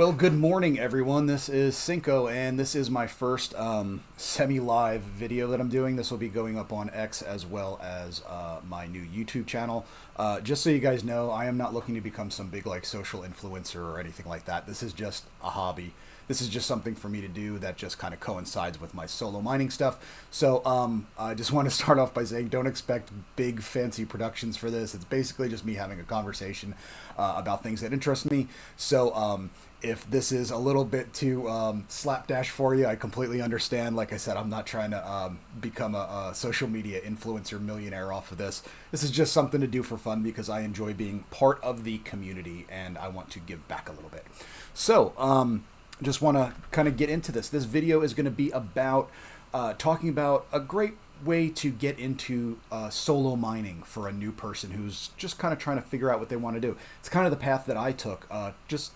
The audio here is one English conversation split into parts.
Well, good morning, everyone. This is Cinco, and this is my first semi-live video that I'm doing. This will be going up on X as well as my new YouTube channel. Just so you guys know, I am not looking to become some big like social influencer or anything like that. This is just a hobby. This is just something for me to do that just kind of coincides with my solo mining stuff. So I just want to start off by saying don't expect big fancy productions for this. It's basically just me having a conversation about things that interest me. So if this is a little bit too slapdash for you, I completely understand. Like I said, I'm not trying to become a social media influencer millionaire off of this. This is just something to do for fun because I enjoy being part of the community and I want to give back a little bit. So just want to kind of get into this. This video is going to be about talking about a great way to get into solo mining for a new person who's just kind of trying to figure out what they want to do. It's kind of the path that I took, just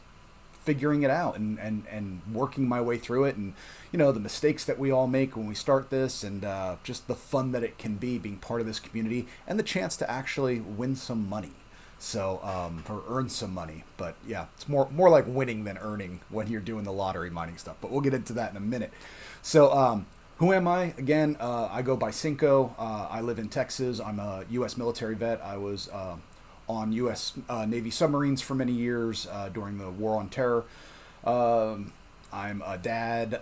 figuring it out and working my way through it, and you know, the mistakes that we all make when we start this, and just the fun that it can be being part of this community and the chance to actually win some money. So or earn some money. But yeah, it's more like winning than earning when you're doing the lottery mining stuff, but we'll get into that in a minute. So who am I? Again, I go by Cinco. I live in Texas. I'm a U.S. military vet. I was on U.S. Navy submarines for many years during the War on Terror. I'm a dad.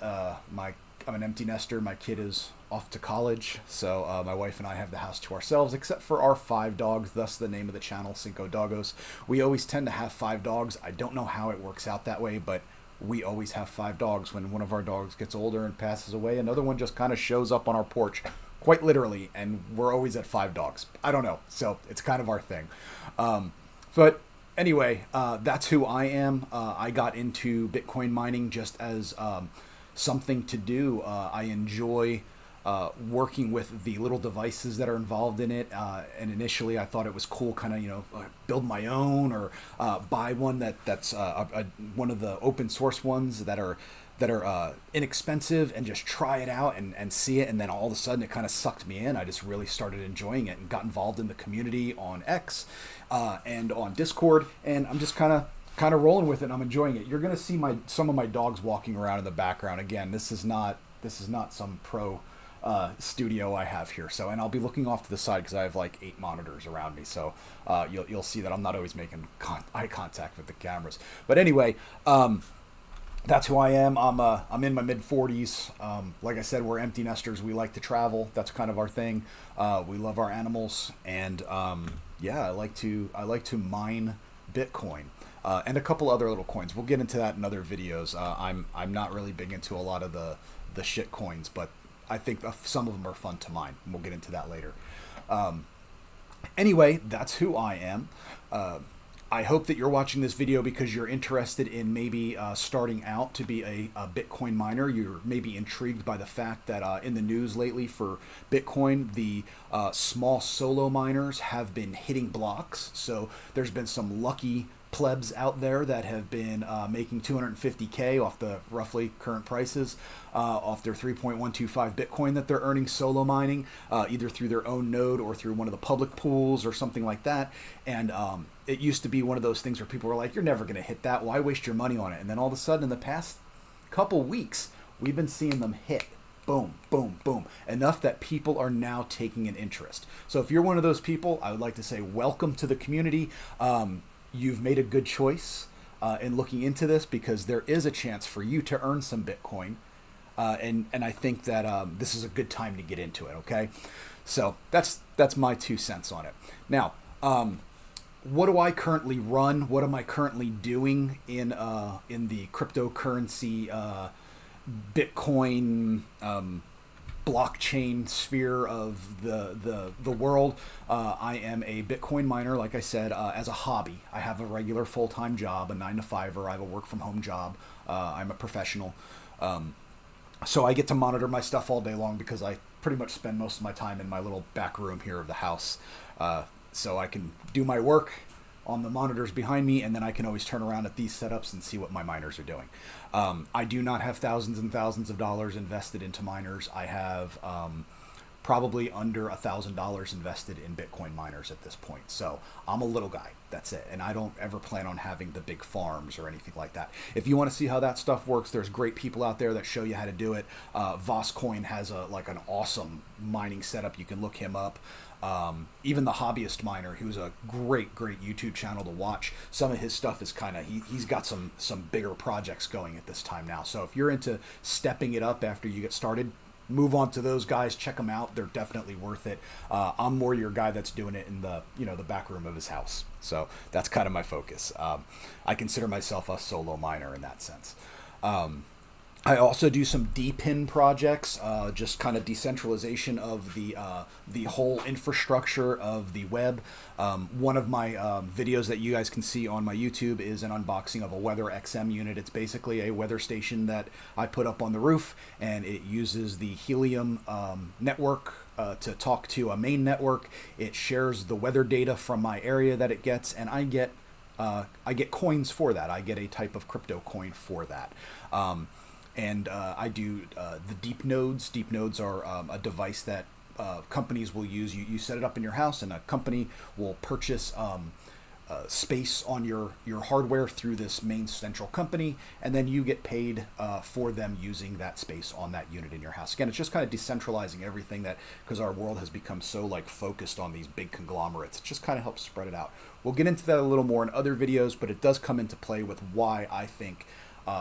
I'm an empty nester. My kid is off to college, so my wife and I have the house to ourselves, except for our 5 dogs, thus the name of the channel, Cinco Doggos. We always tend to have 5 dogs. I don't know how it works out that way, but we always have 5 dogs. When one of our dogs gets older and passes away, another one just kind of shows up on our porch, quite literally, and we're always at 5 dogs. I don't know, so it's kind of our thing. But anyway, that's who I am. I got into Bitcoin mining just as something to do. I enjoy working with the little devices that are involved in it. And initially I thought it was cool, kind of, you know, build my own or buy one that's one of the open source ones that are inexpensive and just try it out and see it. And then all of a sudden it kind of sucked me in. I just really started enjoying it and got involved in the community on X and on Discord. And I'm just kind of rolling with it. And I'm enjoying it. You're going to see some of my dogs walking around in the background. Again, this is not some pro studio I have here. So, and I'll be looking off to the side because I have like 8 monitors around me. So you'll see that I'm not always making eye contact with the cameras. But anyway, that's who I am. I'm in my mid-40s. Like I said, we're empty nesters. We like to travel. That's kind of our thing. We love our animals, and yeah, I like to mine Bitcoin. And a couple other little coins. We'll get into that in other videos. I'm not really big into a lot of the shit coins, but I think some of them are fun to mine. And we'll get into that later. Anyway, that's who I am. I hope that you're watching this video because you're interested in maybe starting out to be a Bitcoin miner. You're maybe intrigued by the fact that in the news lately for Bitcoin, the small solo miners have been hitting blocks. So there's been some lucky plebs out there that have been making 250K off the roughly current prices off their 3.125 Bitcoin that they're earning solo mining, either through their own node or through one of the public pools or something like that. And it used to be one of those things where people were like, you're never going to hit that. Why waste your money on it? And then all of a sudden in the past couple weeks, we've been seeing them hit. Boom, boom, boom. Enough that people are now taking an interest. So if you're one of those people, I would like to say welcome to the community. You've made a good choice in looking into this because there is a chance for you to earn some Bitcoin. And I think that this is a good time to get into it, okay? So that's my 2 cents on it. Now, what do I currently run? What am I currently doing in the cryptocurrency Bitcoin blockchain sphere of the world? I am a Bitcoin miner, like I said, as a hobby. I have a regular full-time job, a 9-to-5er. I have a work-from-home job. I'm a professional. So I get to monitor my stuff all day long because I pretty much spend most of my time in my little back room here of the house. So I can do my work on the monitors behind me, and then I can always turn around at these setups and see what my miners are doing. I do not have thousands and thousands of dollars invested into miners. I have probably under $1,000 invested in Bitcoin miners at this point. So I'm a little guy. That's it. And I don't ever plan on having the big farms or anything like that. If you want to see how that stuff works, there's great people out there that show you how to do it. Voscoin has an awesome mining setup. You can look him up. Even the Hobbyist Miner, who's a great YouTube channel to watch. Some of his stuff is kind of, he's got some bigger projects going at this time now. So if you're into stepping it up after you get started, move on to those guys, check them out. They're definitely worth it. I'm more your guy that's doing it in the, the back room of his house. So that's kind of my focus. I consider myself a solo miner in that sense. I also do some DPIN projects, just kind of decentralization of the whole infrastructure of the web. One of my videos that you guys can see on my YouTube is an unboxing of a Weather XM unit. It's basically a weather station that I put up on the roof, and it uses the Helium network to talk to a main network. It shares the weather data from my area that it gets, and I get coins for that. I get a type of crypto coin for that. And I do the deep nodes. Deep nodes are a device that companies will use. You set it up in your house, and a company will purchase space on your hardware through this main central company, and then you get paid for them using that space on that unit in your house. Again, it's just kind of decentralizing everything, that because our world has become so focused on these big conglomerates. It just kind of helps spread it out. We'll get into that a little more in other videos, but it does come into play with why I think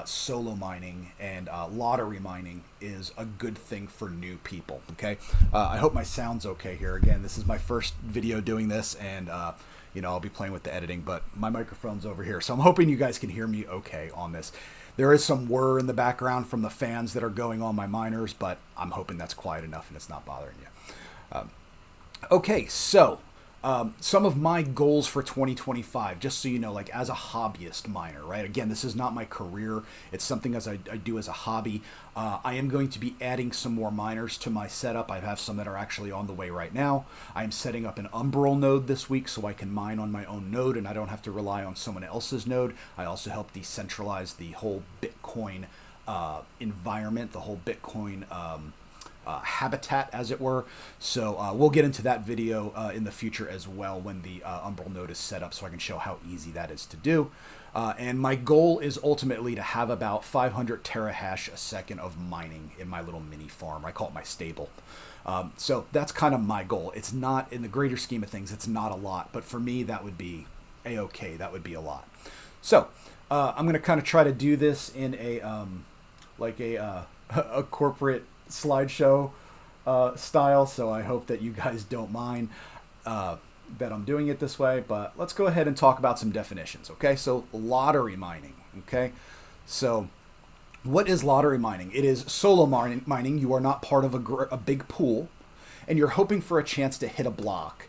solo mining and lottery mining is a good thing for new people. Okay, I hope my sound's okay here. Again, this is my first video doing this, and I'll be playing with the editing, but my microphone's over here, so I'm hoping you guys can hear me okay on this. There is some whir in the background from the fans that are going on my miners, but I'm hoping that's quiet enough and it's not bothering you. Okay, so some of my goals for 2025, just so you know, as a hobbyist miner, right? Again, this is not my career. It's something I do as a hobby. I am going to be adding some more miners to my setup. I have some that are actually on the way right now. I am setting up an Umbral node this week so I can mine on my own node and I don't have to rely on someone else's node. I also help decentralize the whole Bitcoin environment, the whole Bitcoin habitat, as it were. So we'll get into that video in the future as well when the Umbral node is set up, so I can show how easy that is to do. And my goal is ultimately to have about 500 terahash a second of mining in my little mini farm. I call it my stable. So that's kind of my goal. It's not, in the greater scheme of things, it's not a lot, but for me that would be a-okay. That would be a lot. So I'm going to kind of try to do this in a a corporate slideshow style, so I hope that you guys don't mind that I'm doing it this way. But let's go ahead and talk about some definitions. Okay, so lottery mining. Okay, so what is lottery mining? It is solo mining. You are not part of a big pool, and you're hoping for a chance to hit a block,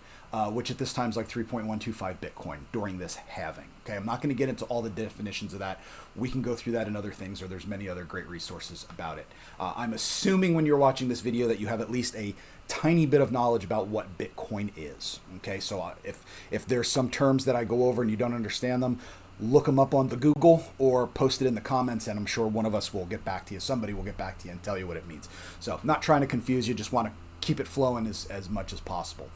which at this time is 3.125 Bitcoin during this halving. Okay, I'm not going to get into all the definitions of that. We can go through that in other things, or there's many other great resources about it. I'm assuming when you're watching this video that you have at least a tiny bit of knowledge about what Bitcoin is. Okay, so if there's some terms that I go over and you don't understand them, look them up on the Google or post it in the comments, and I'm sure one of us will get back to you. Somebody will get back to you and tell you what it means. So not trying to confuse you, just want to keep it flowing as much as possible.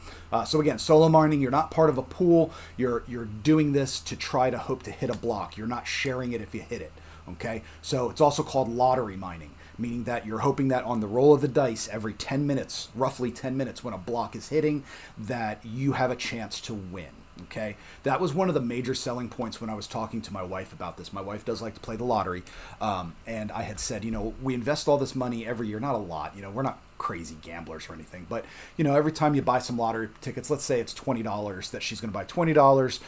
So again, solo mining, you're not part of a pool. You're doing this to try to hope to hit a block. You're not sharing it if you hit it. Okay, so it's also called lottery mining, meaning that you're hoping that on the roll of the dice every 10 minutes, roughly 10 minutes, when a block is hitting, that you have a chance to win. Okay, that was one of the major selling points when I was talking to my wife about this. My wife does like to play the lottery, and I had said, we invest all this money every year, not a lot, we're not crazy gamblers or anything, but every time you buy some lottery tickets, let's say it's $20, that she's going to buy $20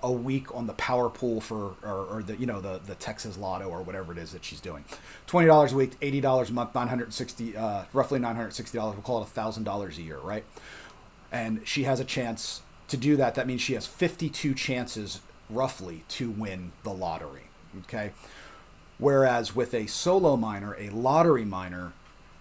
a week on the power pool for or the Texas Lotto or whatever it is that she's doing. $20 a week, $80 a month, roughly $960. We'll call it $1,000 a year, right? And she has a chance to do that. That means she has 52 chances roughly to win the lottery. Okay, whereas with a solo miner, a lottery miner,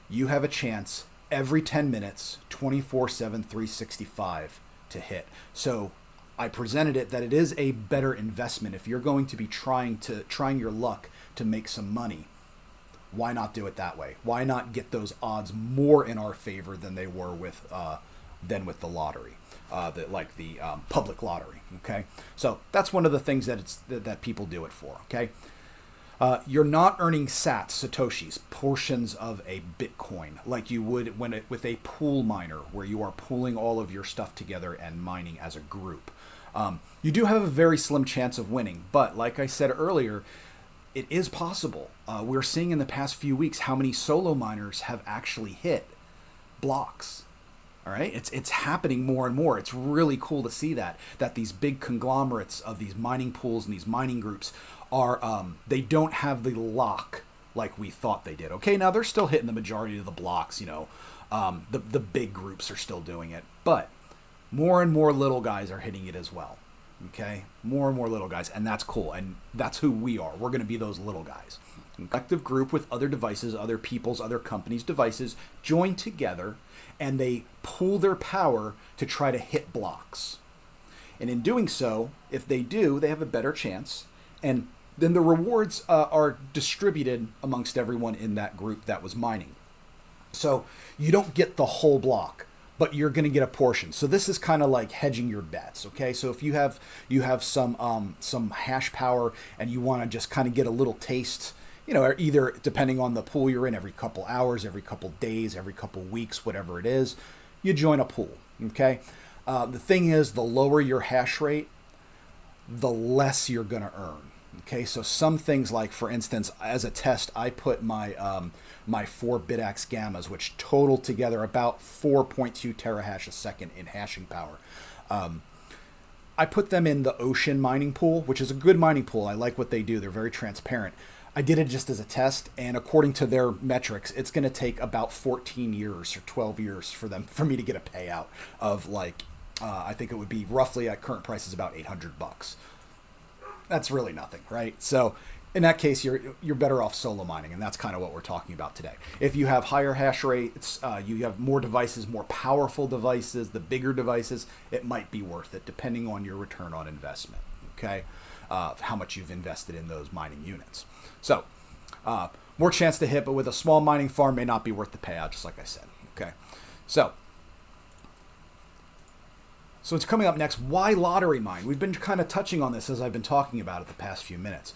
you have a chance every 10 minutes, 24/7, 365 to hit. So I presented it that it is a better investment if you're going to be trying your luck to make some money. Why not do it that way? Why not get those odds more in our favor than they were with the lottery, the public lottery? Okay, so that's one of the things that people do it for. Okay, you're not earning Satoshis, portions of a Bitcoin, like you would with a pool miner, where you are pooling all of your stuff together and mining as a group. You do have a very slim chance of winning, but like I said earlier, it is possible. We're seeing in the past few weeks how many solo miners have actually hit blocks. All right, it's happening more and more. It's really cool to see that these big conglomerates of these mining pools and these mining groups are they don't have the lock like we thought they did. Okay, now they're still hitting the majority of the blocks. The big groups are still doing it, but more and more little guys are hitting it as well. Okay, more and more little guys, and that's cool, and that's who we are. We're going to be those little guys. A collective group with other devices, other people's, other companies' devices join together, and they pool their power to try to hit blocks. And in doing so, if they do, they have a better chance, and then the rewards are distributed amongst everyone in that group that was mining. So you don't get the whole block, but you're going to get a portion. So this is kind of like hedging your bets, okay? So if you have some hash power and you want to just kind of get a little taste, either depending on the pool you're in, every couple hours, every couple days, every couple weeks, whatever it is, you join a pool, okay? The thing is, the lower your hash rate, the less you're going to earn. Okay, so some things, like for instance, as a test, I put my my 4 Bitaxe gammas, which total together about 4.2 terahash a second in hashing power. I put them in the Ocean mining pool, which is a good mining pool. I like what they do. They're very transparent. I did it just as a test, and according to their metrics, it's going to take about 14 years or 12 years for me to get a payout of I think it would be roughly at current prices about $800. That's really nothing, right? So in that case, you're better off solo mining, and that's kind of what we're talking about today. If you have higher hash rates, you have more devices, more powerful devices, the bigger devices, it might be worth it, depending on your return on investment, okay? How much you've invested in those mining units. So more chance to hit, but with a small mining farm may not be worth the payout, just like I said, okay? So it's coming up next. Why lottery mine? We've been kind of touching on this as I've been talking about it the past few minutes.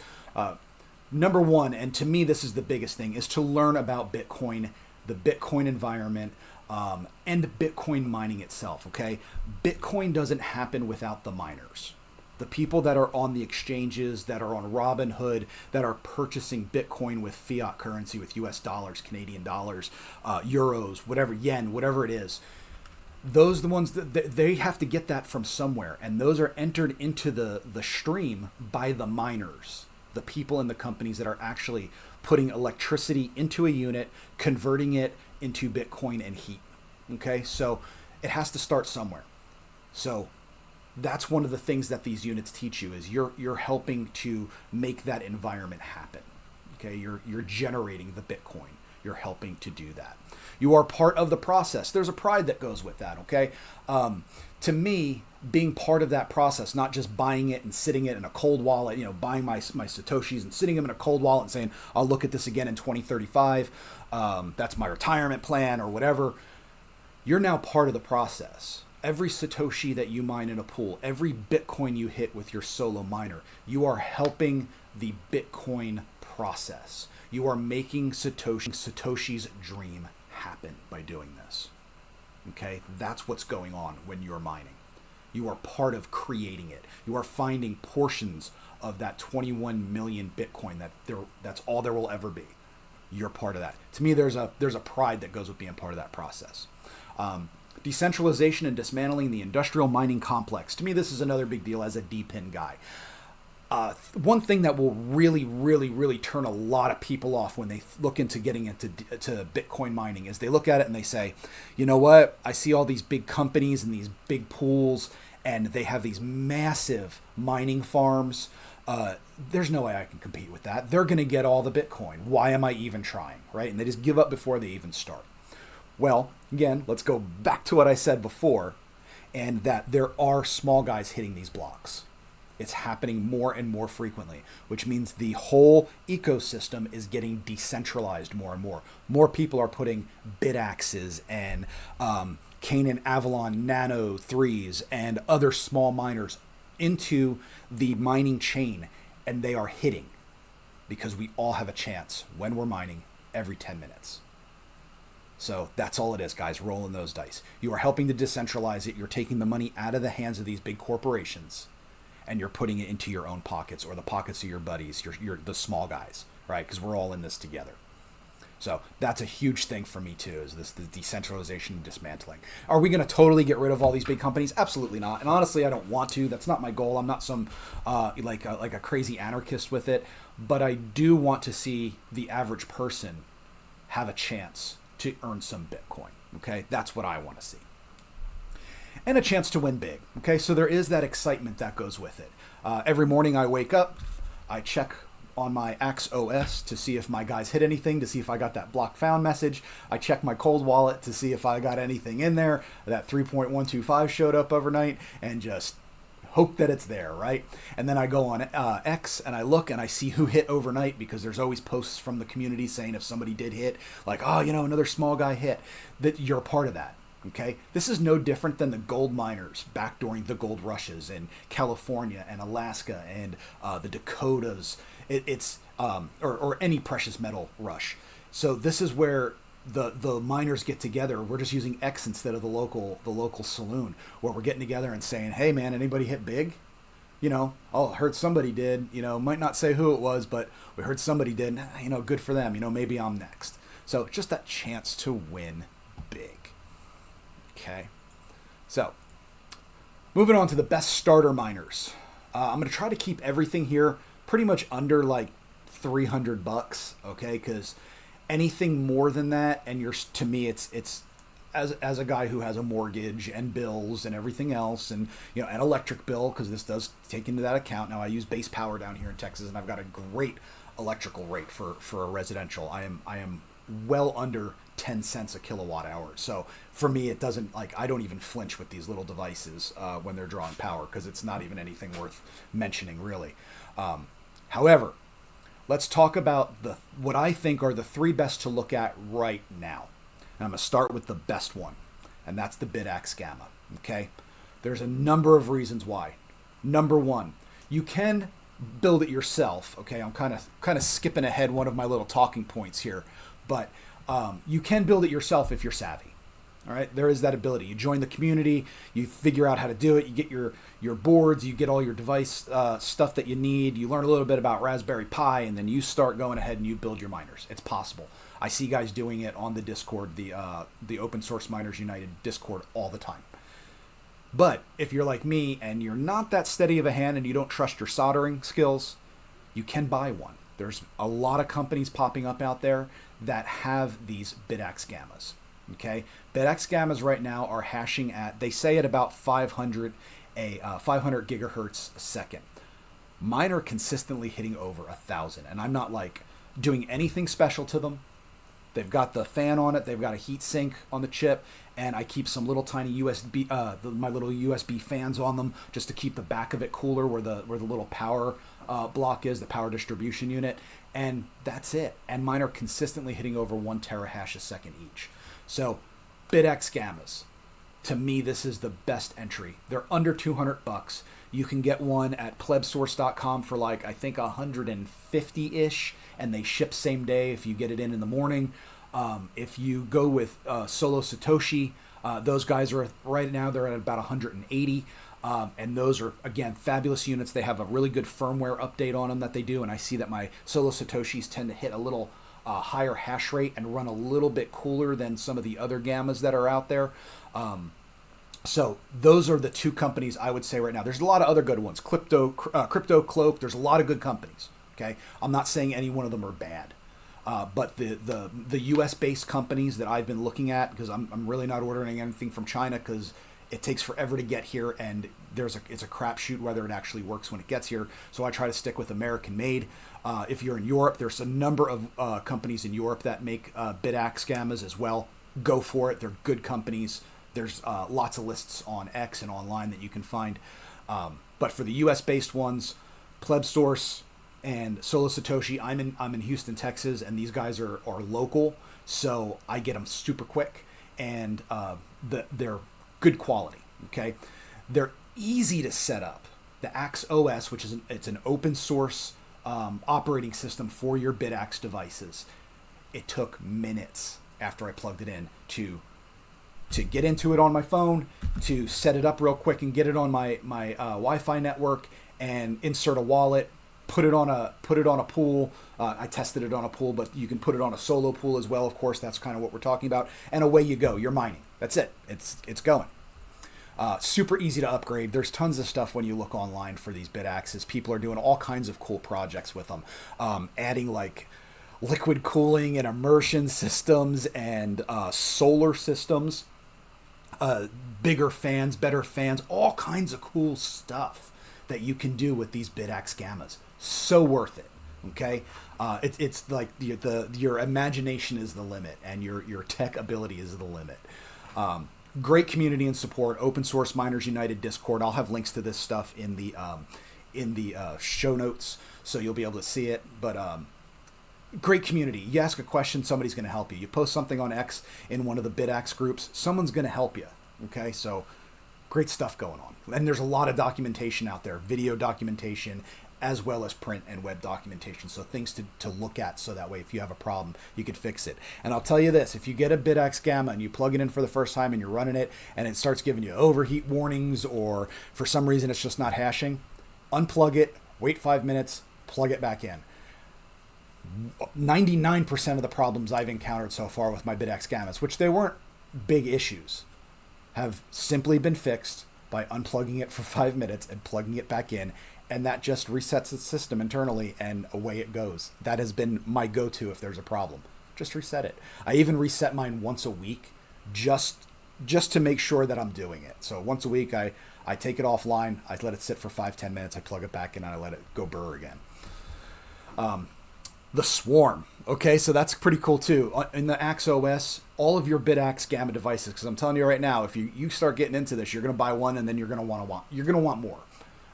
Number one, and to me this is the biggest thing, is to learn about Bitcoin, the Bitcoin environment, and Bitcoin mining itself, okay? Bitcoin doesn't happen without the miners. The people that are on the exchanges, that are on Robinhood, that are purchasing Bitcoin with fiat currency, with US dollars, Canadian dollars, euros, whatever, yen, whatever it is, those are the ones that they have to get that from somewhere, and those are entered into the stream by the miners, the people in the companies that are actually putting electricity into a unit, converting it into Bitcoin and heat. Okay, so it has to start somewhere. So that's one of the things that these units teach you, is you're helping to make that environment happen. Okay, you're generating the Bitcoin. You're helping to do that. You are part of the process. There's a pride that goes with that, okay? To me, being part of that process, not just buying it and sitting it in a cold wallet, buying my Satoshis and sitting them in a cold wallet and saying, I'll look at this again in 2035, that's my retirement plan or whatever. You're now part of the process. Every Satoshi that you mine in a pool, every Bitcoin you hit with your solo miner, you are helping the Bitcoin process. You are making Satoshi's dream happen by doing this. Okay, that's what's going on when you're mining. You are part of creating it. You are finding portions of that 21 million Bitcoin that's all there will ever be. You're part of that. To me, there's a pride that goes with being part of that process. Decentralization and dismantling the industrial mining complex. To me, this is another big deal as a DPIN guy. One thing that will really, really, really turn a lot of people off when they look into getting into Bitcoin mining is they look at it and they say, you know what? I see all these big companies and these big pools, and they have these massive mining farms. There's no way I can compete with that. They're going to get all the Bitcoin. Why am I even trying, right? And they just give up before they even start. Well, again, let's go back to what I said before, and that there are small guys hitting these blocks. It's happening more and more frequently, which means the whole ecosystem is getting decentralized more and more. More people are putting Bitaxes and Canaan Avalon Nano 3s and other small miners into the mining chain, and they are hitting because we all have a chance when we're mining every 10 minutes. So that's all it is, guys, rolling those dice. You are helping to decentralize it. You're taking the money out of the hands of these big corporations, and you're putting it into your own pockets or the pockets of your buddies, you're the small guys, right? Because we're all in this together. So that's a huge thing for me too, is the decentralization and dismantling. Are we going to totally get rid of all these big companies? Absolutely not. And honestly, I don't want to. That's not my goal. I'm not some like a crazy anarchist with it. But I do want to see the average person have a chance to earn some Bitcoin. Okay, that's what I want to see. And a chance to win big. Okay, so there is that excitement that goes with it. Every morning I wake up, I check on my Axe OS to see if my guys hit anything, to see if I got that block found message. I check my cold wallet to see if I got anything in there. That 3.125 showed up overnight, and just hope that it's there, right? And then I go on X and I look and I see who hit overnight, because there's always posts from the community saying if somebody did hit, like, oh, you know, another small guy hit, that you're a part of that. Okay, this is no different than the gold miners back during the gold rushes in California and Alaska and the Dakotas. Or any precious metal rush. So this is where the miners get together. We're just using X instead of the local saloon, where we're getting together and saying, hey man, anybody hit big? You know, oh, heard somebody did. You know, might not say who it was, but we heard somebody did. You know, good for them. You know, maybe I'm next. So just that chance to win big. Okay, so moving on to the best starter miners. I'm going to try to keep everything here pretty much under like $300, okay? Because anything more than that, and to me, it's as a guy who has a mortgage and bills and everything else, and you know, an electric bill, because this does take into that account. Now I use base power down here in Texas, and I've got a great electrical rate for a residential. I am well under 10 cents a kilowatt hour. So for me, it doesn't, like, I don't even flinch with these little devices when they're drawing power, because it's not even anything worth mentioning, really. However, let's talk about what I think are the three best to look at right now. And I'm going to start with the best one, and that's the Bitaxe Gamma. Okay, there's a number of reasons why. Number one, you can build it yourself. Okay, I'm kind of skipping ahead one of my little talking points here, but you can build it yourself if you're savvy. All right, there is that ability. You join the community, you figure out how to do it, you get your boards, you get all your device stuff that you need, you learn a little bit about Raspberry Pi, and then you start going ahead and you build your miners. It's possible. I see guys doing it on the Discord, the Open Source Miners United Discord, all the time. But if you're like me and you're not that steady of a hand and you don't trust your soldering skills, you can buy one. There's a lot of companies popping up out there that have these Bitaxe Gammas. Okay, Bitaxe Gammas right now are hashing at, they say, at about 500 gigahertz a second. Mine are consistently hitting over 1,000, and I'm not like doing anything special to them. They've got the fan on it, they've got a heat sink on the chip, and I keep some little tiny USB, my little USB fans on them, just to keep the back of it cooler, where the little power block is, the power distribution unit, and that's it. And mine are consistently hitting over 1 terahash a second each. So, Bitaxe Gammas, to me, this is the best entry. They're under $200. You can get one at plebsource.com for like, I think 150-ish, and they ship same day if you get it in the morning. If you go with Solo Satoshi, those guys are right now, they're at about 180. And those are, again, fabulous units. They have a really good firmware update on them that they do, and I see that my Solo Satoshis tend to hit a little higher hash rate and run a little bit cooler than some of the other Gammas that are out there. So those are the two companies I would say right now. There's a lot of other good ones. Crypto Cloak. There's a lot of good companies. Okay, I'm not saying any one of them are bad, but the U.S. based companies that I've been looking at, because I'm really not ordering anything from China, because it takes forever to get here, and it's a crapshoot whether it actually works when it gets here. So I try to stick with American made. If you're in Europe, there's a number of companies in Europe that make Bitaxe Gammas as well. Go for it. They're good companies. There's lots of lists on X and online that you can find. But for the U.S. based ones, Plebsource and Solo Satoshi, I'm in Houston, Texas, and these guys are local, so I get them super quick, and they're good quality. Okay, they're easy to set up. The Axe OS, which is it's an open source operating system for your Bitaxe devices. It took minutes after I plugged it in to get into it on my phone, to set it up real quick and get it on my Wi-Fi network, and insert a wallet, put it on a pool. I tested it on a pool, but you can put it on a solo pool as well. Of course, that's kind of what we're talking about. And away you go. You're mining. That's it. It's going. Super easy to upgrade. There's tons of stuff when you look online for these Bitaxes. People are doing all kinds of cool projects with them, adding like liquid cooling and immersion systems and solar systems, bigger fans, better fans, all kinds of cool stuff that you can do with these Bitaxe Gammas. So worth it. Okay, it's like your imagination is the limit, and your tech ability is the limit. Great community and support. Open Source Miners United Discord. I'll have links to this stuff in the show notes, so you'll be able to see it. But great community. You ask a question, somebody's going to help you. You post something on X in one of the Bitaxe groups, someone's going to help you. Okay, so great stuff going on. And there's a lot of documentation out there, video documentation, as well as print and web documentation. So things to look at, so that way if you have a problem, you can fix it. And I'll tell you this, if you get a Bitaxe Gamma and you plug it in for the first time and you're running it and it starts giving you overheat warnings, or for some reason it's just not hashing, unplug it, wait 5 minutes, plug it back in. 99% of the problems I've encountered so far with my Bitaxe Gammas, which they weren't big issues, have simply been fixed by unplugging it for 5 minutes and plugging it back in, and that just resets the system internally, and away it goes. That has been my go-to if there's a problem. Just reset it. I even reset mine once a week, just to make sure that I'm doing it. So once a week, I take it offline, I let it sit for 5-10 minutes, I plug it back in, and I let it go burr again. The Swarm. Okay, so that's pretty cool too. In the Axe OS, all of your Bitaxe Gamma devices, because I'm telling you right now, if you start getting into this, you're going to buy one, and then you're going to want more.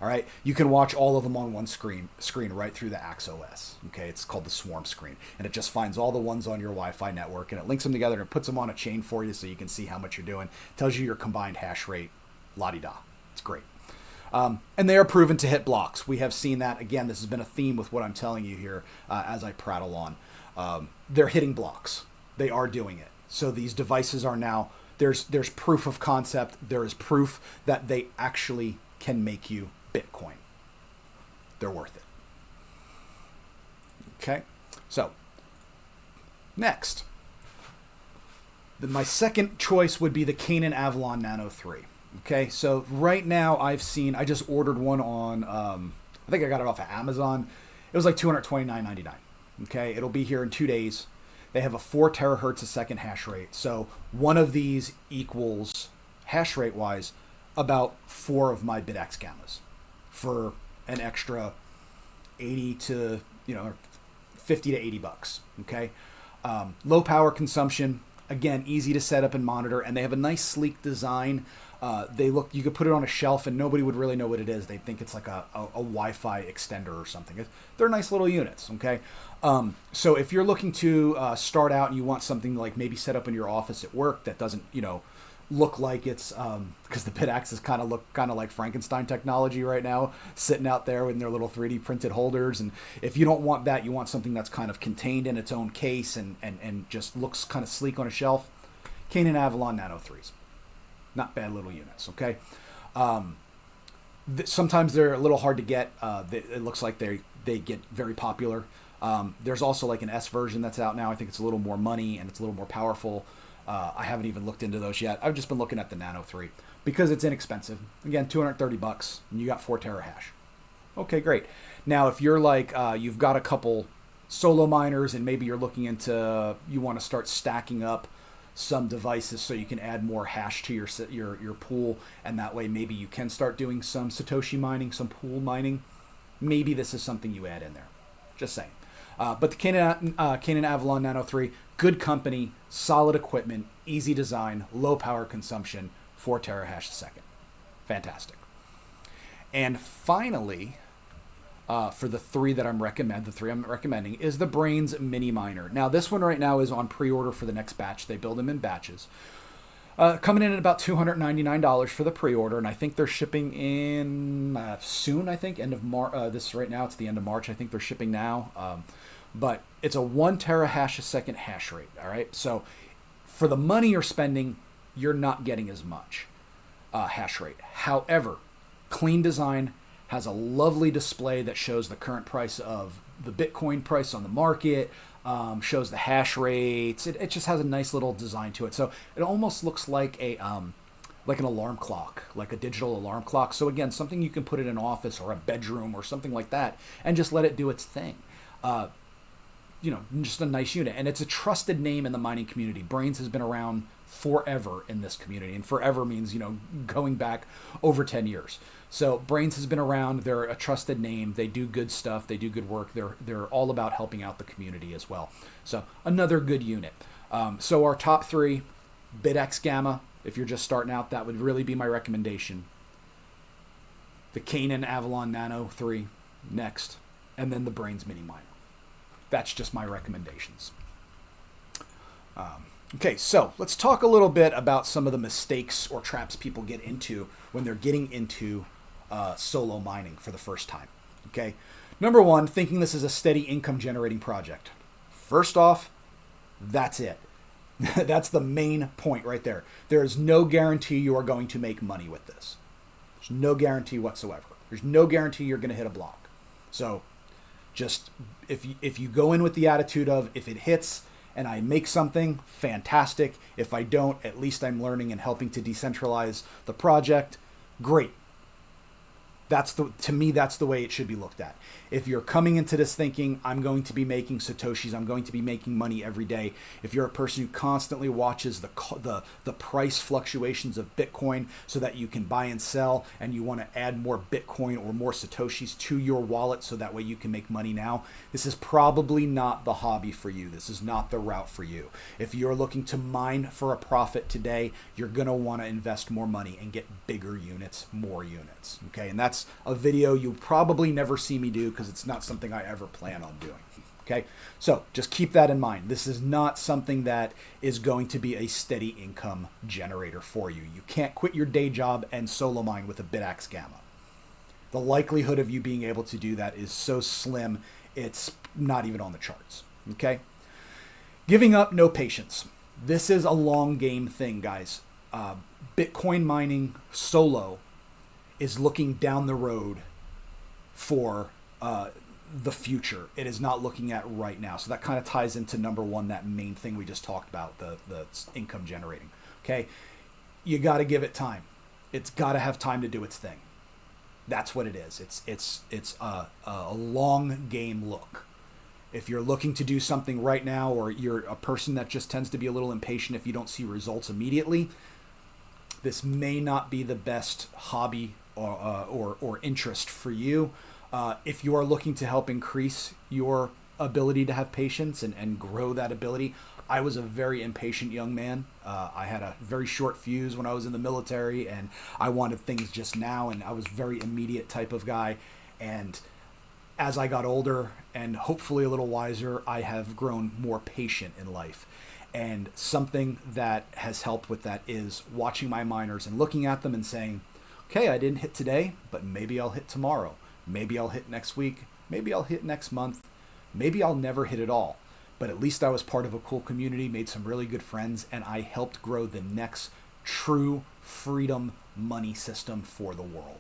All right, you can watch all of them on one screen right through the Axe OS. Okay, it's called the Swarm screen, and it just finds all the ones on your Wi-Fi network, and it links them together and puts them on a chain for you, so you can see how much you're doing. Tells you your combined hash rate. La-di-da. It's great. And they are proven to hit blocks. We have seen that. Again, this has been a theme with what I'm telling you here as I prattle on. They're hitting blocks. They are doing it. So these devices are now, there's proof of concept. There is proof that they actually can make you Bitcoin. They're worth it. Okay, so next, my second choice would be the Canaan Avalon Nano 3. Okay, so right now I just ordered one on, I think I got it off of Amazon. It was like $229.99. Okay, it'll be here in 2 days. They have a 4 terahertz a second hash rate. So one of these equals, hash rate wise, about 4 of my Bitaxe Gammas for an extra 50 to $80. Okay, low power consumption. Again, easy to set up and monitor, and they have a nice sleek design. You could put it on a shelf and nobody would really know what it is. They'd think it's like a Wi-Fi extender or something. They're nice little units, okay? So if you're looking to start out and you want something like maybe set up in your office at work that doesn't, look like it's, because the Bitaxes kind of like Frankenstein technology right now, sitting out there in their little 3D printed holders. And if you don't want that, you want something that's kind of contained in its own case and just looks kind of sleek on a shelf, Canaan Avalon Nano 3s. Not bad little units, okay? Sometimes they're a little hard to get. It looks like they get very popular. There's also like an S version that's out now. I think it's a little more money and it's a little more powerful. I haven't even looked into those yet. I've just been looking at the Nano 3 because it's inexpensive. Again, $230 and you got 4 terahash. Okay, great. Now, if you're like, you've got a couple solo miners and maybe you're looking into, you want to start stacking up some devices so you can add more hash to your pool, and that way maybe you can start doing some Satoshi mining, some pool mining. Maybe this is something you add in there. Just saying. But the Canon Avalon Nano 3, good company, solid equipment, easy design, low power consumption, 4 terahash a second. Fantastic. And finally, for the three I'm recommending is the Braiins mini miner. Now this one right now is on pre-order for the next batch. They build them in batches. Coming in at about $299 for the pre-order, and I think they're shipping in soon. I think end of March. This right now it's the end of March. I think they're shipping now. But it's a 1 terahash a second hash rate. All right. So for the money you're spending, you're not getting as much hash rate. However, clean design, has a lovely display that shows the current price of the Bitcoin price on the market, shows the hash rates. It just has a nice little design to it. So it almost looks like like an alarm clock, like a digital alarm clock. So again, something you can put in an office or a bedroom or something like that and just let it do its thing. Just a nice unit. And it's a trusted name in the mining community. Braiins has been around forever in this community. And forever means, going back over 10 years. So Braiins has been around. They're a trusted name. They do good stuff. They do good work. They're all about helping out the community as well. So another good unit. So our top three, Bitaxe Gamma. If you're just starting out, that would really be my recommendation. The Canon Avalon Nano 3 next. And then the Braiins mini miner. That's just my recommendations. Okay, so let's talk a little bit about some of the mistakes or traps people get into when they're getting into solo mining for the first time. Okay, number one, thinking this is a steady income generating project. First off, that's it. That's the main point right there. There is no guarantee you are going to make money with this. There's no guarantee whatsoever. There's no guarantee you're going to hit a block. So just if you go in with the attitude of if it hits and I make something, fantastic. If I don't, at least I'm learning and helping to decentralize the project. Great. To me, that's the way it should be looked at. If you're coming into this thinking, I'm going to be making Satoshis, I'm going to be making money every day. If you're a person who constantly watches the price fluctuations of Bitcoin so that you can buy and sell, and you want to add more Bitcoin or more Satoshis to your wallet so that way you can make money now, this is probably not the hobby for you. This is not the route for you. If you're looking to mine for a profit today, you're going to want to invest more money and get bigger units, more units. Okay, and that's a video you'll probably never see me do because it's not something I ever plan on doing. Okay, so just keep that in mind. This is not something that is going to be a steady income generator for you. You can't quit your day job and solo mine with a Bitaxe Gamma. The likelihood of you being able to do that is so slim, it's not even on the charts. Okay, giving up, no patience. This is a long game thing, guys. Bitcoin mining solo is looking down the road for the future. It is not looking at right now. So that kind of ties into number one, that main thing we just talked about, the income generating. Okay, you got to give it time. It's got to have time to do its thing. That's what it is. It's a long game look. If you're looking to do something right now, or you're a person that just tends to be a little impatient if you don't see results immediately, this may not be the best hobby or interest for you. If you are looking to help increase your ability to have patience and grow that ability, I was a very impatient young man. I had a very short fuse when I was in the military, and I wanted things just now, and I was a very immediate type of guy. And as I got older and hopefully a little wiser, I have grown more patient in life. And something that has helped with that is watching my miners and looking at them and saying, okay, I didn't hit today, but maybe I'll hit tomorrow. Maybe I'll hit next week. Maybe I'll hit next month. Maybe I'll never hit at all. But at least I was part of a cool community, made some really good friends, and I helped grow the next true freedom money system for the world.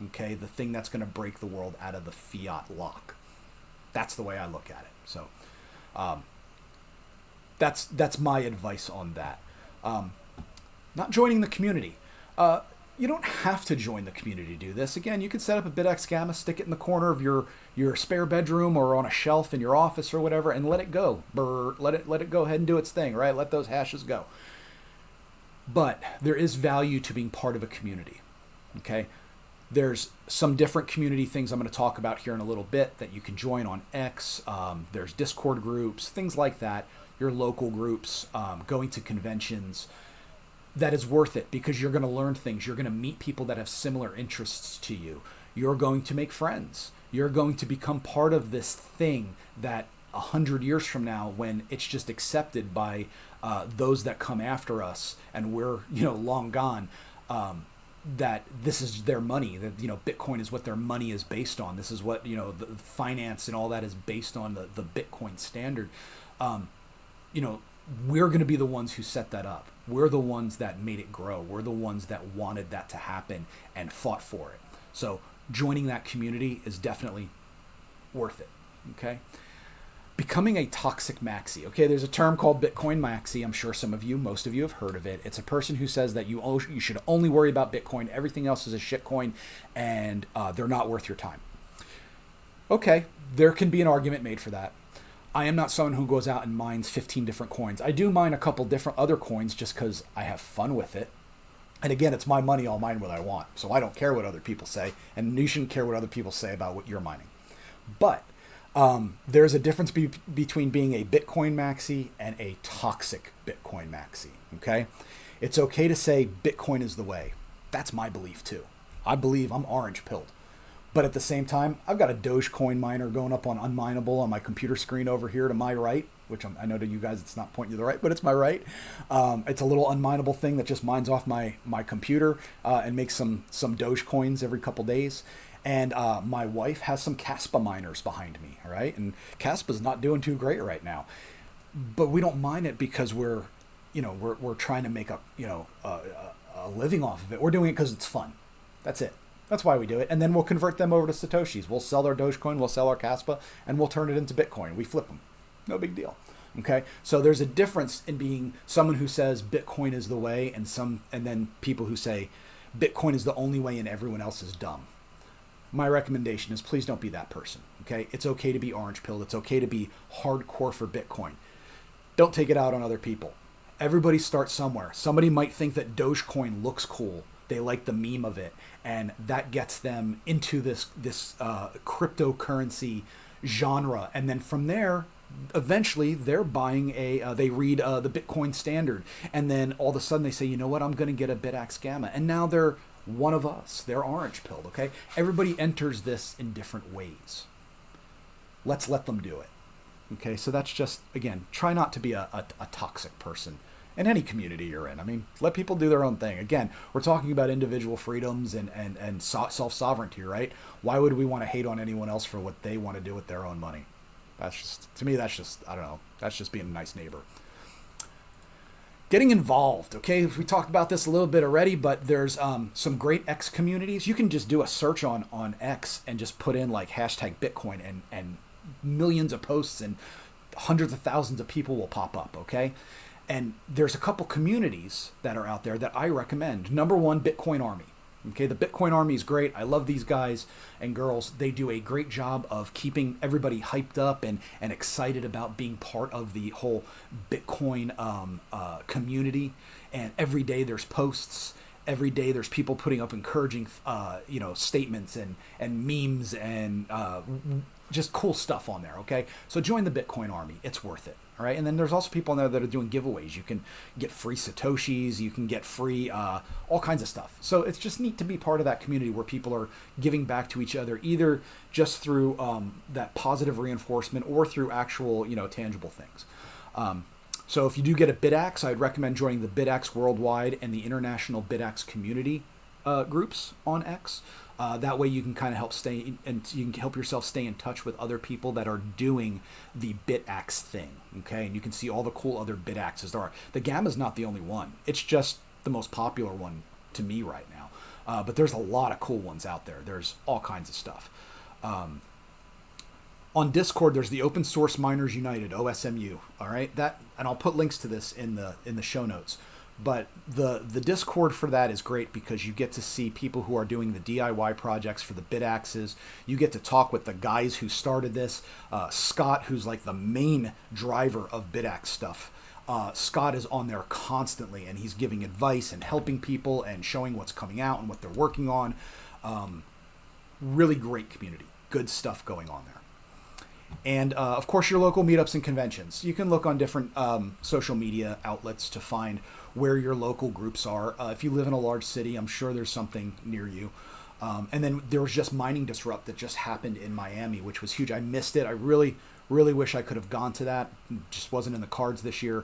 Okay, the thing that's going to break the world out of the fiat lock. That's the way I look at it. So that's my advice on that. Not joining the community. You don't have to join the community to do this. Again, you could set up a Bitaxe Gamma, stick it in the corner of your spare bedroom or on a shelf in your office or whatever, and let it go. Let it go ahead and do its thing, right? Let those hashes go. But there is value to being part of a community. Okay? There's some different community things I'm going to talk about here in a little bit that you can join on X. There's Discord groups, things like that, your local groups, going to conventions. That is worth it because you're going to learn things. You're going to meet people that have similar interests to you. You're going to make friends. You're going to become part of this thing that 100 years from now, when it's just accepted by those that come after us and we're, long gone, that this is their money, that, Bitcoin is what their money is based on. This is what, the finance and all that is based on, the Bitcoin standard. We're going to be the ones who set that up. We're the ones that made it grow. We're the ones that wanted that to happen and fought for it. So joining that community is definitely worth it. Okay. Becoming a toxic maxi. Okay, there's a term called Bitcoin maxi. I'm sure most of you have heard of it. It's a person who says that you should only worry about Bitcoin. Everything else is a shitcoin, and they're not worth your time. Okay, there can be an argument made for that. I am not someone who goes out and mines 15 different coins. I do mine a couple different other coins just because I have fun with it. And again, it's my money. I'll mine what I want. So I don't care what other people say, and you shouldn't care what other people say about what you're mining. But there's a difference between being a Bitcoin maxi and a toxic Bitcoin maxi, okay? It's okay to say Bitcoin is the way. That's my belief too. I believe I'm orange pilled. But at the same time, I've got a Dogecoin miner going up on Unminable on my computer screen over here to my right, which I know to you guys it's not pointing to the right, but it's my right. It's a little unminable thing that just mines off my computer and makes some Dogecoins every couple days. And my wife has some Kaspa miners behind me, all right? And Kaspa's not doing too great right now. But we don't mine it because we're trying to make a living off of it. We're doing it because it's fun. That's it. That's why we do it. And then we'll convert them over to Satoshis. We'll sell our Dogecoin, we'll sell our Kaspa, and we'll turn it into Bitcoin. We flip them. No big deal. Okay? So there's a difference in being someone who says Bitcoin is the way and then people who say Bitcoin is the only way and everyone else is dumb. My recommendation is please don't be that person, okay? It's okay to be orange-pilled. It's okay to be hardcore for Bitcoin. Don't take it out on other people. Everybody starts somewhere. Somebody might think that Dogecoin looks cool. They like the meme of it, and that gets them into this cryptocurrency genre. And then from there, eventually they're buying they read the Bitcoin standard, and then all of a sudden they say, you know what, I'm going to get a Bitaxe Gamma. And now they're one of us. They're orange pilled, okay? Everybody enters this in different ways. Let's let them do it. Okay, so that's just, again, try not to be a toxic person in any community you're in. I mean, let people do their own thing. Again, we're talking about individual freedoms and self-sovereignty, right? Why would we want to hate on anyone else for what they want to do with their own money? That's just, to me, that's just, I don't know, that's just being a nice neighbor. Getting involved, okay? We talked about this a little bit already, but there's some great X communities. You can just do a search on X and just put in like hashtag Bitcoin and millions of posts and hundreds of thousands of people will pop up, okay? And there's a couple communities that are out there that I recommend. Number one, Bitcoin Army. Okay, the Bitcoin Army is great. I love these guys and girls. They do a great job of keeping everybody hyped up and excited about being part of the whole Bitcoin community. And every day there's posts. Every day there's people putting up encouraging, statements and memes and just cool stuff on there. Okay, so join the Bitcoin Army. It's worth it. All right, and then there's also people in there that are doing giveaways. You can get free Satoshis. You can get free all kinds of stuff. So it's just neat to be part of that community where people are giving back to each other, either just through that positive reinforcement or through actual, tangible things. So if you do get a Bitaxe, I'd recommend joining the Bitaxe Worldwide and the International Bitaxe Community groups on X. That way you can kind of help you can help yourself stay in touch with other people that are doing the Bitaxe thing, okay? And you can see all the cool other Bitaxes there are. The Gamma's not the only one. It's just the most popular one to me right now. But there's a lot of cool ones out there. There's all kinds of stuff. On Discord, there's the Open Source Miners United, OSMU, all right? And I'll put links to this in the show notes. But the Discord for that is great because you get to see people who are doing the DIY projects for the Bitaxes. You get to talk with the guys who started this. Scott, who's like the main driver of Bitaxe stuff. Scott is on there constantly, and he's giving advice and helping people and showing what's coming out and what they're working on. Really great community. Good stuff going on there. And of course, your local meetups and conventions. You can look on different social media outlets to find where your local groups are. If you live in a large city, I'm sure there's something near you. And then there was just Mining Disrupt that just happened in Miami, which was huge. I missed it. I really, really wish I could have gone to that. It just wasn't in the cards this year.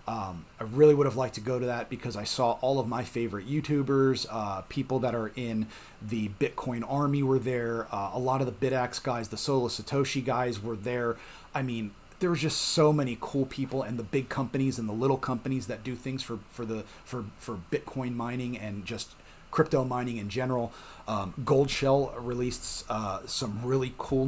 I really would have liked to go to that because I saw all of my favorite YouTubers, people that are in the Bitcoin army were there. A lot of the Bitaxe guys, the Solo Satoshi guys were there. I mean, there was just so many cool people, and the big companies and the little companies that do things for Bitcoin mining and just crypto mining in general. Gold Shell released some really cool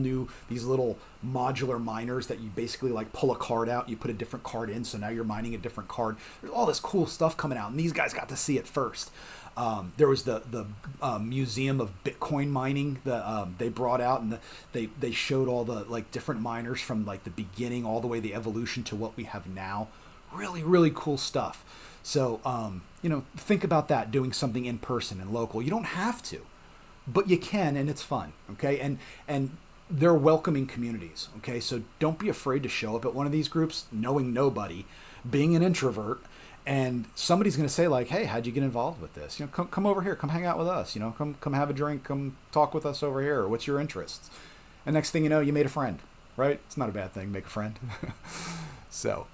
these little modular miners that you basically like pull a card out, you put a different card in, so now you're mining a different card. There's all this cool stuff coming out, and these guys got to see it first. There was the Museum of Bitcoin Mining that they brought out, and they showed all the like different miners from like the beginning all the way the evolution to what we have now. Really, really cool stuff. So, think about that, doing something in person and local. You don't have to, but you can, and it's fun, okay? And they're welcoming communities, okay? So don't be afraid to show up at one of these groups, knowing nobody, being an introvert, and somebody's going to say like, hey, how'd you get involved with this? Come over here, come hang out with us, come have a drink, come talk with us over here. What's your interests? And next thing you know, you made a friend, right? It's not a bad thing, make a friend. So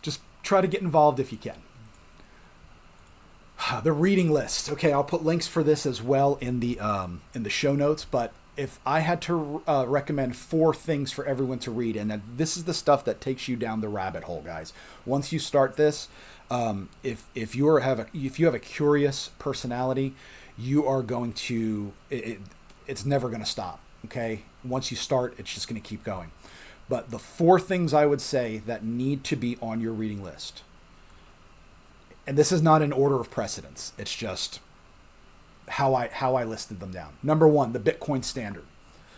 just try to get involved if you can. The reading list. Okay, I'll put links for this as well in the show notes. But if I had to recommend 4 things for everyone to read, and this is the stuff that takes you down the rabbit hole, guys. Once you start this, if you have a curious personality, you are going to it's never going to stop. Okay, once you start, it's just going to keep going. But the 4 things I would say that need to be on your reading list. And this is not an order of precedence. It's just how I listed them down. Number 1, the Bitcoin Standard.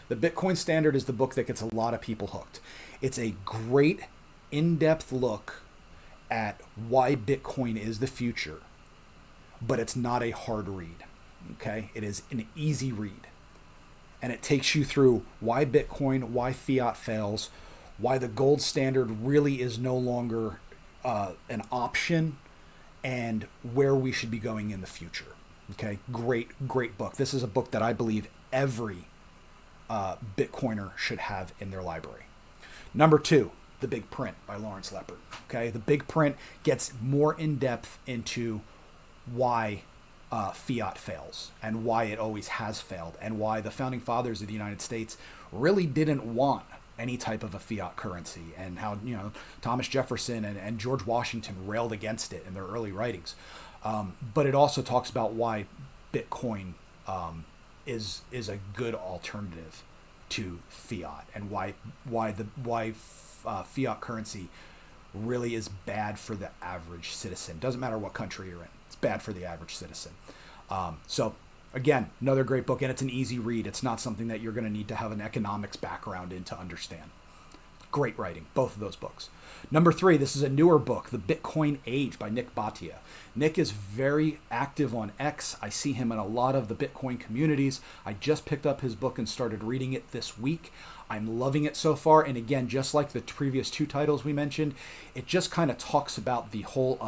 The Bitcoin Standard is the book that gets a lot of people hooked. It's a great in-depth look at why Bitcoin is the future, but it's not a hard read. Okay? It is an easy read. And it takes you through why Bitcoin, why fiat fails, why the gold standard really is no longer an option, and where we should be going in the future. Okay, great book. This is a book that I believe every Bitcoiner should have in their library. Number 2, The Big Print by Lawrence Lepard. Okay, The Big Print gets more in depth into why fiat fails and why it always has failed and why the founding fathers of the United States really didn't want any type of a fiat currency, and how Thomas Jefferson and George Washington railed against it in their early writings. But it also talks about why Bitcoin is a good alternative to fiat, and why fiat currency really is bad for the average citizen. Doesn't matter what country you're in, it's bad for the average citizen. So again, another great book, and it's an easy read. It's not something that you're going to need to have an economics background in to understand. Great writing, both of those books. Number 3, this is a newer book, The Bitcoin Age by Nick Bhatia. Nick is very active on X. I see him in a lot of the Bitcoin communities. I just picked up his book and started reading it this week. I'm loving it so far. And again, just like the previous 2 titles we mentioned, it just kind of talks about the whole,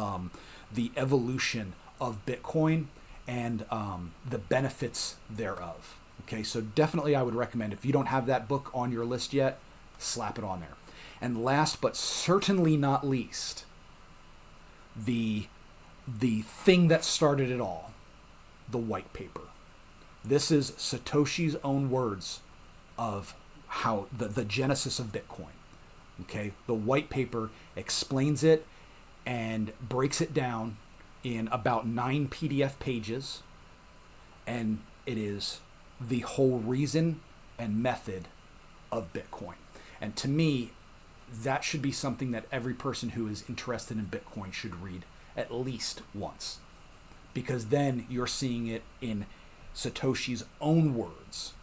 the evolution of Bitcoin and the benefits thereof. Okay, so definitely I would recommend, if you don't have that book on your list yet, slap it on there. And last but certainly not least, the thing that started it all, the white paper. This is Satoshi's own words of how the genesis of Bitcoin. Okay, the white paper explains it and breaks it down in about 9 PDF pages, and it is the whole reason and method of Bitcoin. And to me, that should be something that every person who is interested in Bitcoin should read at least once, because then you're seeing it in Satoshi's own words,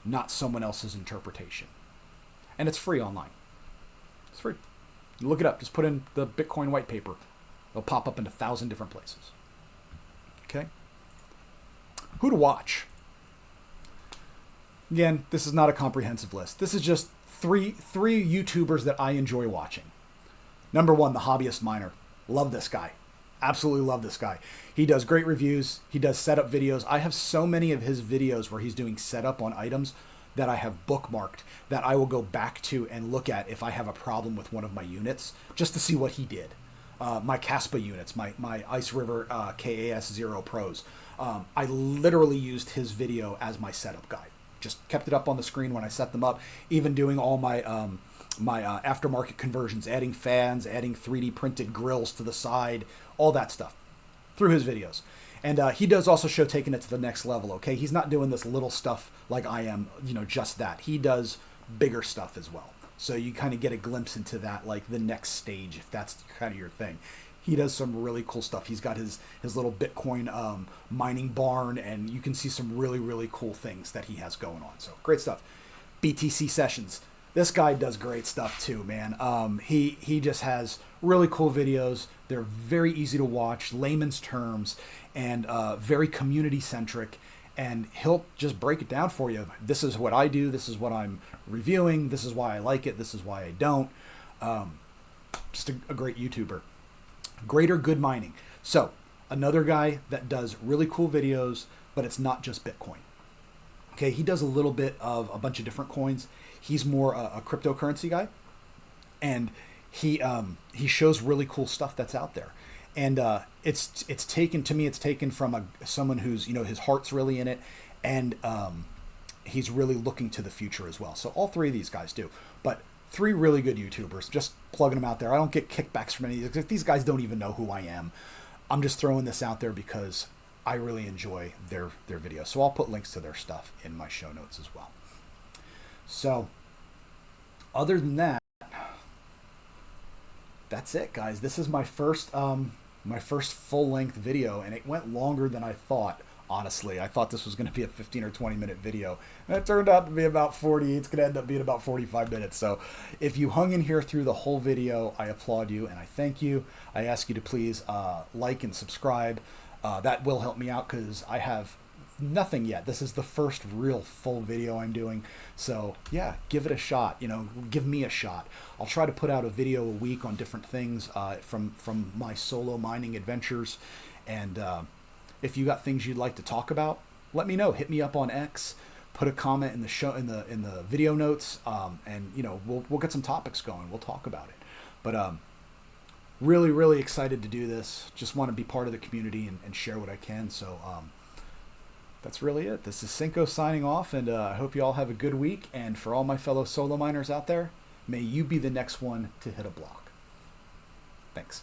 not someone else's interpretation. And it's free online. It's free. Look it up. Just put in the Bitcoin white paper. It'll pop up in 1,000 different places. Okay? Who to watch? Again, this is not a comprehensive list. This is just three YouTubers that I enjoy watching. Number one, the Hobbyist Miner. Love this guy. Absolutely love this guy. He does great reviews. He does setup videos. I have so many of his videos where he's doing setup on items that I have bookmarked that I will go back to and look at if I have a problem with one of my units, just to see what he did. My Caspa units, my Ice River KAS0 Pros. I literally used his video as my setup guide. Just kept it up on the screen when I set them up, even doing all my aftermarket conversions, adding fans, adding 3D printed grills to the side, all that stuff through his videos. And he does also show taking it to the next level, okay? He's not doing this little stuff like I am, just that. He does bigger stuff as well. So you kind of get a glimpse into that, like the next stage, if that's kind of your thing. He does some really cool stuff. He's got his little Bitcoin mining barn, and you can see some really, really cool things that he has going on. So great stuff. BTC Sessions. This guy does great stuff too, man. He just has really cool videos. They're very easy to watch, layman's terms, and very community centric. And he'll just break it down for you. This is what I do. This is what I'm reviewing. This is why I like it. This is why I don't. Just a great YouTuber. Greater Good Mining. So another guy that does really cool videos, but it's not just Bitcoin. Okay, he does a little bit of a bunch of different coins. He's more a cryptocurrency guy, and he shows really cool stuff that's out there. And it's taken from someone who's his heart's really in it, and he's really looking to the future as well. So all three of these guys do, but three really good YouTubers. Just plugging them out there. I don't get kickbacks from any of these. These guys don't even know who I am. I'm just throwing this out there because I really enjoy their videos. So I'll put links to their stuff in my show notes as well. So other than that, that's it, guys. This is my first full-length video, and it went longer than I thought. Honestly, I thought this was going to be a 15 or 20 minute video, and it turned out to be about 40. It's going to end up being about 45 minutes. So if you hung in here through the whole video, I applaud you and I thank you. I ask you to please like and subscribe. That will help me out because I have nothing yet. This is the first real full video I'm doing. So yeah, give it a shot. Give me a shot. I'll try to put out a video a week on different things from my solo mining adventures. And if you got things you'd like to talk about, let me know. Hit me up on X. Put a comment in the show in the video notes, and we'll get some topics going. We'll talk about it. But really, really excited to do this. Just want to be part of the community and share what I can. So that's really it. This is Cinco signing off, and I hope you all have a good week. And for all my fellow solo miners out there, may you be the next one to hit a block. Thanks.